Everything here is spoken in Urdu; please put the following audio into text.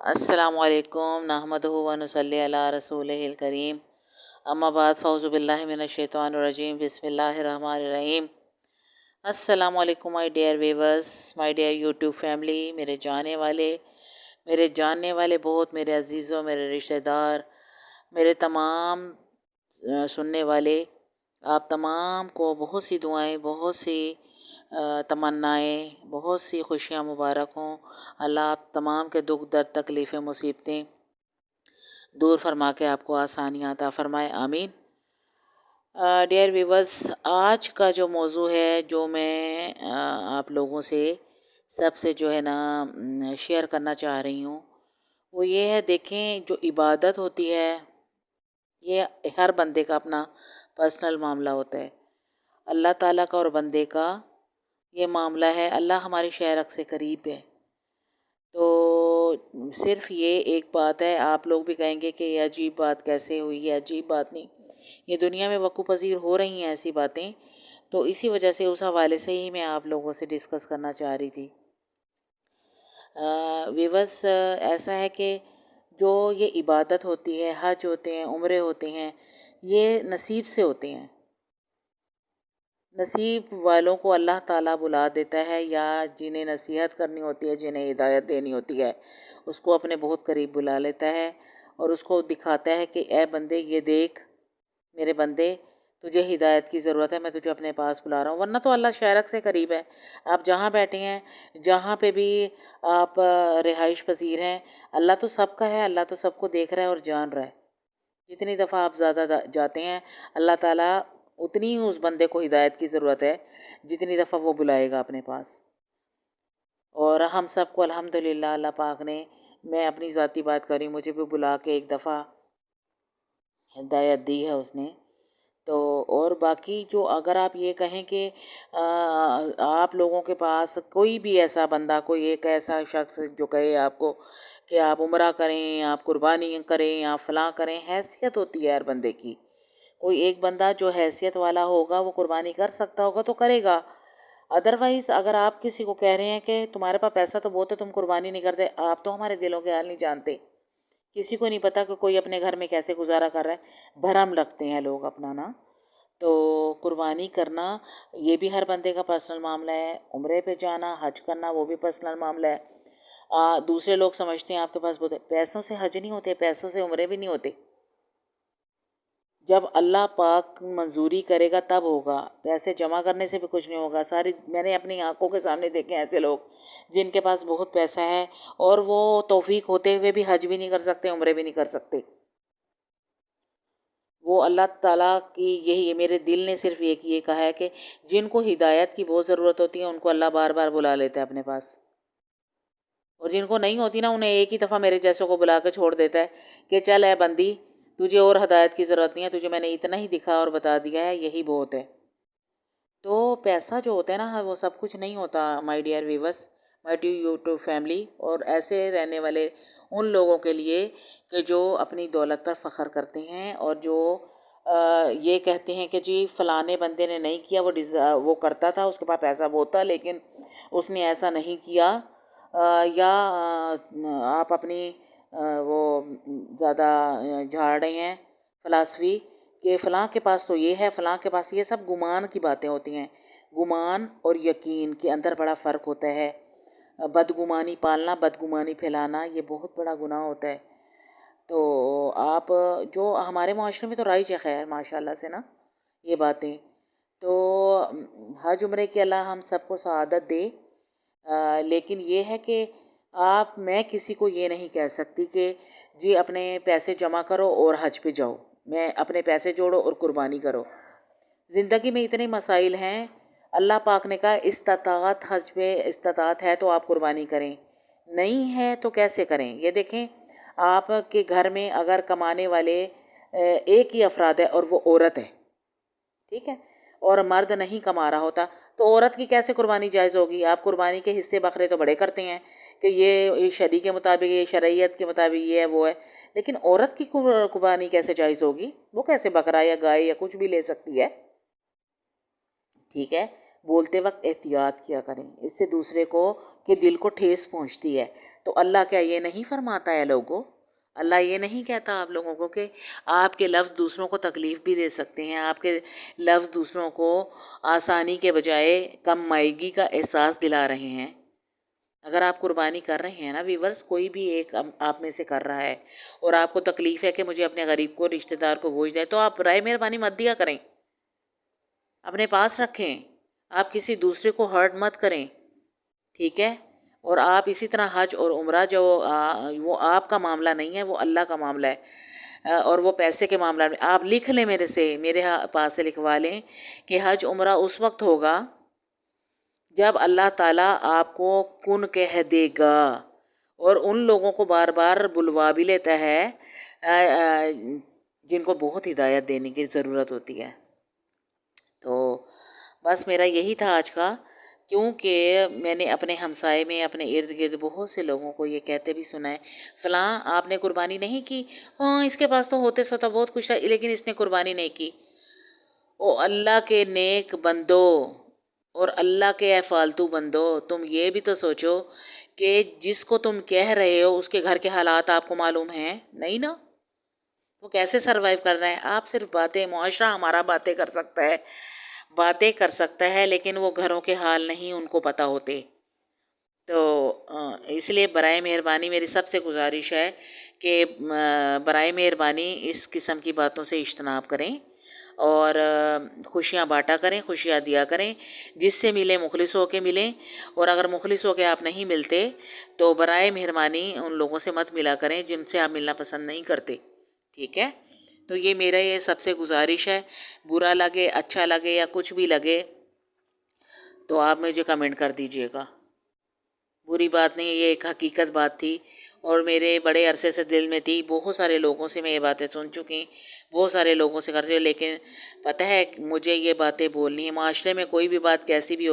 السلام علیکم نحمدہ و نصلی علی رسولہ الکریم اما بعد فاعوذ باللہ من الشیطان الرجیم بسم اللہ الرحمن الرحیم۔ السلام علیکم my dear viewers, my dear YouTube family, میرے جاننے والے بہت میرے عزیزوں، میرے رشتہ دار، میرے تمام سننے والے، آپ تمام کو بہت سی دعائیں، بہت سی تمنائیں، بہت سی خوشیاں مبارک ہوں۔ اللہ آپ تمام کے دکھ درد تکلیفیں مصیبتیں دور فرما کے آپ کو آسانیاں عطا فرمائے، آمین۔ ڈیئر ویورز، آج کا جو موضوع ہے جو میں آپ لوگوں سے سب سے جو ہے نا شیئر کرنا چاہ رہی ہوں، وہ یہ ہے، دیکھیں جو عبادت ہوتی ہے یہ ہر بندے کا اپنا پرسنل معاملہ ہوتا ہے۔ اللہ تعالیٰ کا اور بندے کا یہ معاملہ ہے، اللہ ہماری شہرک سے قریب ہے، تو صرف یہ ایک بات ہے، آپ لوگ بھی کہیں گے کہ یہ عجیب بات کیسے ہوئی، یہ عجیب بات نہیں، یہ دنیا میں وقوع پذیر ہو رہی ہیں ایسی باتیں، تو اسی وجہ سے اس حوالے سے ہی میں آپ لوگوں سے ڈسکس کرنا چاہ رہی تھی۔ ویورس، ایسا ہے کہ جو یہ عبادت ہوتی ہے، حج ہوتے ہیں، عمرے ہوتے ہیں، یہ نصیب سے ہوتے ہیں۔ نصیب والوں کو اللہ تعالیٰ بلا دیتا ہے، یا جنہیں نصیحت کرنی ہوتی ہے، جنہیں ہدایت دینی ہوتی ہے، اس کو اپنے بہت قریب بلا لیتا ہے اور اس کو دکھاتا ہے کہ اے بندے، یہ دیکھ میرے بندے، تجھے ہدایت کی ضرورت ہے، میں تجھے اپنے پاس بلا رہا ہوں۔ ورنہ تو اللہ شہرک سے قریب ہے، آپ جہاں بیٹھے ہیں، جہاں پہ بھی آپ رہائش پذیر ہیں، اللہ تو سب کا ہے، اللہ تو سب کو دیکھ رہا ہے اور جان رہا ہے۔ جتنی دفعہ آپ زیادہ جاتے ہیں، اللہ تعالیٰ اتنی ہی اس بندے کو ہدایت کی ضرورت ہے جتنی دفعہ وہ بلائے گا اپنے پاس۔ اور ہم سب کو الحمدللہ اللہ پاک نے، میں اپنی ذاتی بات کر رہی ہوں، مجھے بھی بلا کے ایک دفعہ ہدایت دی ہے اس نے۔ تو اور باقی جو اگر آپ یہ کہیں کہ آپ لوگوں کے پاس کوئی بھی ایسا بندہ، کوئی ایک ایسا شخص جو کہے آپ کو کہ آپ عمرہ کریں، آپ قربانی کریں، آپ فلاں کریں، حیثیت ہوتی ہے ہر بندے کی۔ کوئی ایک بندہ جو حیثیت والا ہوگا وہ قربانی کر سکتا ہوگا تو کرے گا، ادروائز اگر آپ کسی کو کہہ رہے ہیں کہ تمہارے پاس پیسہ تو بہت ہے، تم قربانی نہیں کرتے، آپ تو ہمارے دلوں کے حال نہیں جانتے۔ کسی کو نہیں پتا کہ کوئی اپنے گھر میں کیسے گزارا کر رہا ہے، بھرم رکھتے ہیں لوگ اپنا نا۔ تو قربانی کرنا یہ بھی ہر بندے کا پرسنل معاملہ ہے، عمرے پہ جانا، حج کرنا، وہ بھی پرسنل معاملہ ہے۔ دوسرے لوگ سمجھتے ہیں آپ کے پاس بہت ہے، پیسوں سے حج نہیں ہوتے، پیسوں سے عمرے بھی نہیں ہوتے، جب اللہ پاک منظوری کرے گا تب ہوگا، پیسے جمع کرنے سے بھی کچھ نہیں ہوگا۔ میں نے اپنی آنکھوں کے سامنے دیکھے ایسے لوگ جن کے پاس بہت پیسہ ہے اور وہ توفیق ہوتے ہوئے بھی حج بھی نہیں کر سکتے، عمرے بھی نہیں کر سکتے۔ وہ اللہ تعالیٰ کی یہی میرے دل نے صرف یہ کہا ہے کہ جن کو ہدایت کی بہت ضرورت ہوتی ہے ان کو اللہ بار بار بلا لیتا ہے اپنے پاس، اور جن کو نہیں ہوتی نا انہیں ایک ہی دفعہ میرے جیسوں کو بلا کے چھوڑ دیتا ہے کہ چل اے بندی، تجھے اور ہدایت کی ضرورت نہیں ہے، تجھے میں نے اتنا ہی دکھا اور بتا دیا ہے، یہی بہت ہے۔ تو پیسہ جو ہوتا ہے نا وہ سب کچھ نہیں ہوتا my dear viewers, my dear YouTube family, اور ایسے رہنے والے ان لوگوں کے لیے کہ جو اپنی دولت پر فخر کرتے ہیں اور جو یہ کہتے ہیں کہ جی فلانے بندے نے نہیں کیا، وہ کرتا تھا، اس کے پاس پیسہ بہت تھا لیکن اس نے ایسا نہیں کیا، یا آپ اپنی وہ زیادہ جھاڑ رہے ہیں فلاسفی کہ فلاں کے پاس تو یہ ہے، فلاں کے پاس، یہ سب گمان کی باتیں ہوتی ہیں۔ گمان اور یقین کے اندر بڑا فرق ہوتا ہے۔ بدگمانی پالنا، بدگمانی پھیلانا، یہ بہت بڑا گناہ ہوتا ہے۔ تو آپ جو ہمارے معاشرے میں تو رائج ہے خیر ماشاءاللہ سے نا یہ باتیں، تو حج عمرے کی اللہ ہم سب کو سعادت دے، لیکن یہ ہے کہ میں کسی کو یہ نہیں کہہ سکتی کہ جی اپنے پیسے جمع کرو اور حج پہ جاؤ، میں اپنے پیسے جوڑو اور قربانی کرو۔ زندگی میں اتنے مسائل ہیں، اللہ پاک نے کہا استطاعت، حج پہ استطاعت ہے تو آپ قربانی کریں، نہیں ہے تو کیسے کریں؟ یہ دیکھیں، آپ کے گھر میں اگر کمانے والے ایک ہی افراد ہے اور وہ عورت ہے، ٹھیک ہے، اور مرد نہیں کما رہا ہوتا، تو عورت کی کیسے قربانی جائز ہوگی؟ آپ قربانی کے حصے بکرے تو بڑے کرتے ہیں کہ یہ شرع کے مطابق، یہ شرعیت کے مطابق یہ ہے وہ ہے، لیکن عورت کی قربانی کیسے جائز ہوگی؟ وہ کیسے بکرا یا گائے یا کچھ بھی لے سکتی ہے؟ ٹھیک ہے، بولتے وقت احتیاط کیا کریں، اس سے دوسرے کو کے دل کو ٹھیس پہنچتی ہے۔ تو اللہ کیا یہ نہیں فرماتا ہے لوگوں؟ اللہ یہ نہیں کہتا آپ لوگوں کو کہ آپ کے لفظ دوسروں کو تکلیف بھی دے سکتے ہیں، آپ کے لفظ دوسروں کو آسانی کے بجائے کم مائگی کا احساس دلا رہے ہیں؟ اگر آپ قربانی کر رہے ہیں نا ویورز، کوئی بھی ایک آپ میں سے کر رہا ہے اور آپ کو تکلیف ہے کہ مجھے اپنے غریب کو، رشتہ دار کو گوشت دے، تو آپ برائے مہربانی مت دیا کریں، اپنے پاس رکھیں، آپ کسی دوسرے کو ہرٹ مت کریں، ٹھیک ہے؟ اور آپ اسی طرح حج اور عمرہ جو وہ آپ کا معاملہ نہیں ہے، وہ اللہ کا معاملہ ہے، اور وہ پیسے کے معاملہ میں آپ لکھ لیں میرے پاس سے لکھوا لیں کہ حج عمرہ اس وقت ہوگا جب اللہ تعالیٰ آپ کو کن کہہ دے گا، اور ان لوگوں کو بار بار بلوا بھی لیتا ہے جن کو بہت ہدایت دینے کی ضرورت ہوتی ہے۔ تو بس میرا یہی تھا آج کا، کیونکہ میں نے اپنے ہمسائے میں، اپنے ارد گرد بہت سے لوگوں کو یہ کہتے بھی سنا ہے، فلاں آپ نے قربانی نہیں کی، ہاں اس کے پاس تو ہوتے سوتا بہت کچھ تھا لیکن اس نے قربانی نہیں کی۔ او اللہ کے نیک بندو اور اللہ کے اے فالتو بندو، تم یہ بھی تو سوچو کہ جس کو تم کہہ رہے ہو اس کے گھر کے حالات آپ کو معلوم ہیں؟ نہیں نا، وہ کیسے سروائیو کر رہے ہیں؟ آپ صرف باتیں، معاشرہ ہمارا باتیں کر سکتا ہے لیکن وہ گھروں کے حال نہیں ان کو پتہ ہوتے۔ تو اس لیے برائے مہربانی میری سب سے گزارش ہے کہ برائے مہربانی اس قسم کی باتوں سے اجتناب کریں، اور خوشیاں بانٹا کریں، خوشیاں دیا کریں، جس سے ملیں مخلص ہو کے ملیں، اور اگر مخلص ہو کے آپ نہیں ملتے تو برائے مہربانی ان لوگوں سے مت ملا کریں جن سے آپ ملنا پسند نہیں کرتے، ٹھیک ہے؟ تو یہ میرا یہ سب سے گزارش ہے، برا لگے، اچھا لگے یا کچھ بھی لگے تو آپ مجھے کمنٹ کر دیجئے گا، بری بات نہیں ہے، یہ ایک حقیقت بات تھی اور میرے بڑے عرصے سے دل میں تھی، بہت سارے لوگوں سے میں یہ باتیں سن چکی، بہت سارے لوگوں سے کرتی، لیکن پتہ ہے مجھے یہ باتیں بولنی ہے، معاشرے میں کوئی بھی بات کیسی بھی ہو